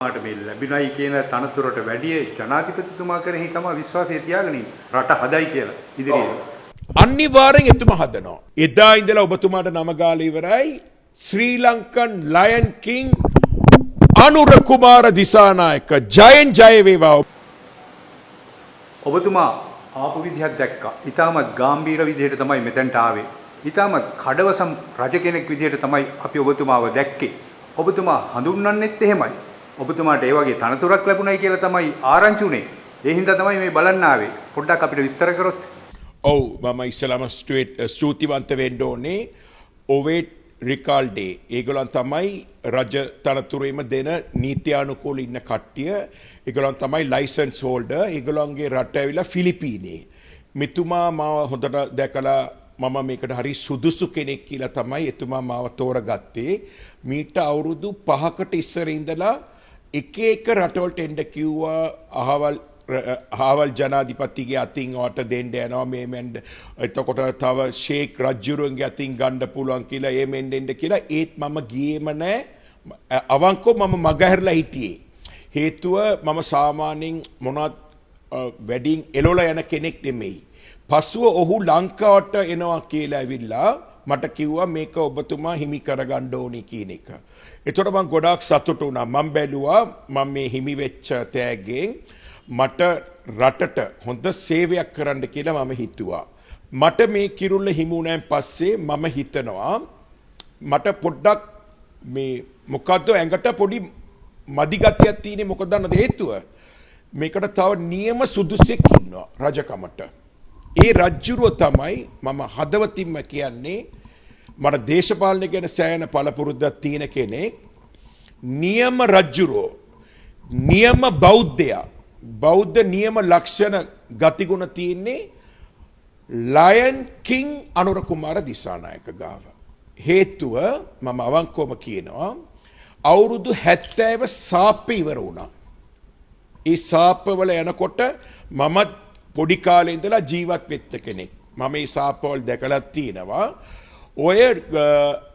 මාට මේ ලැබිනයි කියන තනතුරට වැඩි ජනාධිපතිතුමා කෙරෙහි තමයි විශ්වාසය තියාගෙන රට හදයි කියලා ඉදිරියේ. අනිවාර්යෙන් එතුමා හදනවා. එදා ඉඳලා ඔබතුමාට නම ගාලා ඉවරයි ශ්‍රී ලංකන් ලයන් කිං අනුර කුමාර දිසානායක ජයෙන් ජය වේවා. ඔබතුමා ආපු විදිහක් දැක්කා. ඊටමත් ගැඹීර විදිහට තමයි මෙතෙන්ට ආවේ. ඊටමත් කඩවසම් රජ කෙනෙක් විදිහට තමයි අපි ඔබතුමාව දැක්කේ. ඔබතුමා හඳුන්වන්නෙත් එහෙමයි. ඔබතුමාට ඒ වගේ තනතුරක් ලැබුණයි කියලා තමයි ආරංචි උනේ. ඒ හින්දා තමයි මේ බලන්න ආවේ. පොඩ්ඩක් අපිට විස්තර කරොත්. ඔව් මම ඉස්සලාම ස්තුතිවන්ත වෙන්න ඕනේ. ඔවෙට් රිකාල්ඩේ ඒගොල්ලන් තමයි රජ තනතුරේම දෙන නීත්‍යානුකූල ඉන්න කට්ටිය. ඒගොල්ලන් තමයි ලයිසන්ස් හෝල්ඩර්. ඒගොල්ලන්ගේ රට ඇවිල්ලා ෆිලිපීනේ. මෙතුමා මාව හොඳට දැකලා මම මේකට හරි සුදුසු කෙනෙක් කියලා තමයි එතුමා මාව තෝරගත්තේ. මීට අවුරුදු 5කට ඉස්සර ඉඳලා එක එක රටවලට එන්න කිව්වා අහවල් ජනාධිපතිගේ අතින් වට දෙන්න යනවා මේ මෙන්න එතකොට තව ෂේක් රජුරුවන්ගේ අතින් ගන්න පුළුවන් කියලා ඒ මෙන්න එන්න කියලා ඒත් මම ගියේම නැහැ අවංකව මම මගහැරලා හිටියේ හේතුව මම සාමාන්‍යයෙන් මොනවත් වෙඩින් එළවලා යන කෙනෙක් නෙමෙයි පසුව ඔහු ලංකාවට එනවා කියලා ඇවිල්ලා මට කිව්වා මේක ඔබතුමා හිමි කරගන්න ඕනි කියන එක. ඒතකොට මම ගොඩාක් සතුටු වුණා. මම බැලුවා මම මේ හිමි වෙච්ච තෑග්ගෙන් මට රටට හොඳ සේවයක් කරන්න කියලා මම හිතුවා. මට මේ කිරුල්ල හිමි වුණාන් පස්සේ මම හිතනවා මට පොඩ්ඩක් මේ මොකද්ද ඇඟට පොඩි මදි ගතියක් තියෙන්නේ මොකද දන්නද හේතුව? මේකට තව නියම සුදුසෙක් ඉන්නවා රජකමට. ඒ රජ්ජුරුව තමයි මම හදවතින්ම කියන්නේ මට දේශපාලනය ගැන සෑහෙන පළපුරුද්දක් තියෙන කෙනෙක් නියම රජ්ජුරුව නියම බෞද්ධයා බෞද්ධ නියම ලක්ෂණ ගතිගුණ තියෙන්නේ ලයන් කිං අනුර කුමාර දිසානායක ගාව. හේතුව මම අවංකවම කියනවා අවුරුදු 70 සාප්පේ ඉවර වුණා. ඒ සාප්පවල යනකොට මම පොඩි කාලේ ඉඳලා ජීවත් වෙච්ච කෙනෙක්. මම මේ සාප්පවල දැකලා තියෙනවා. ඔය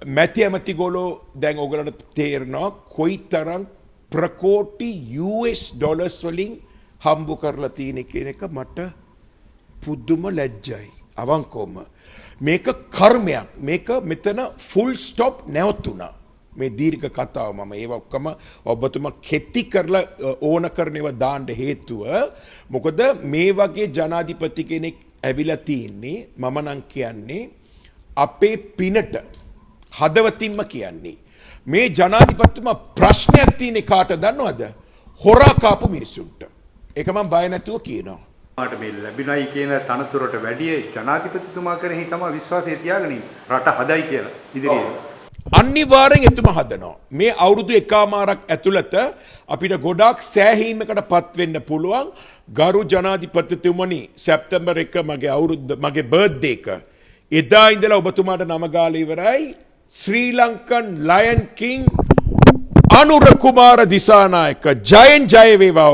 මැති ඇමතිගොල්ලෝ දැන් ඔයගලන්ට තේරෙනවා කොයිතරම් ප්‍රකෝටි US ඩොලර්ස් වලින් හම්බ කරලා තියෙන කියන එක මට පුදුම ලැජ්ජයි. අවංකවම මේක කර්මයක්. මේක මෙතන ෆුල් ස්ටොප් නැවතුණා. මේ දීර්ඝ කතාව මම ඒව ඔක්කොම ඔබතුමා කෙටි කරලා ඕන කරන ඒවා දාන්න හේතුව මොකද මේ වගේ ජනාධිපති කෙනෙක් ඇවිල්ලා තින්නේ මම නම් කියන්නේ අපේ පිනට හදවතින්ම කියන්නේ මේ ජනාධිපතිතුමා ප්‍රශ්නයක් තියෙන කාට දන්නවද? හොරා කාපු මිනිසුන්ට. ඒක මම බය නැතුව කියනවා. මාට මේ ලැබිනයි කියන තනතුරට වැඩි ජනාධිපතිතුමා කෙරෙහි තමයි විශ්වාසය තියාගෙන රට හදයි කියලා ඉදිරියේ. අනිවාර්යෙන් එතුමා හදනවා. මේ අවුරුදු එකමාරක් ඇතුළත අපිට ගොඩාක් සෑහීමකට පත් වෙන්න පුළුවන්. ගරු ජනාධිපතිතුමනි සැප්තැම්බර් 1 මගේ බර්ත්ඩේ එක. එදා ඉඳලා ඔබතුමාට නම ගාලා ඉවරයි ශ්‍රී ලංකන් ලයන් කිං අනුර කුමාර දිසානායක ජයෙන් ජය වේවා.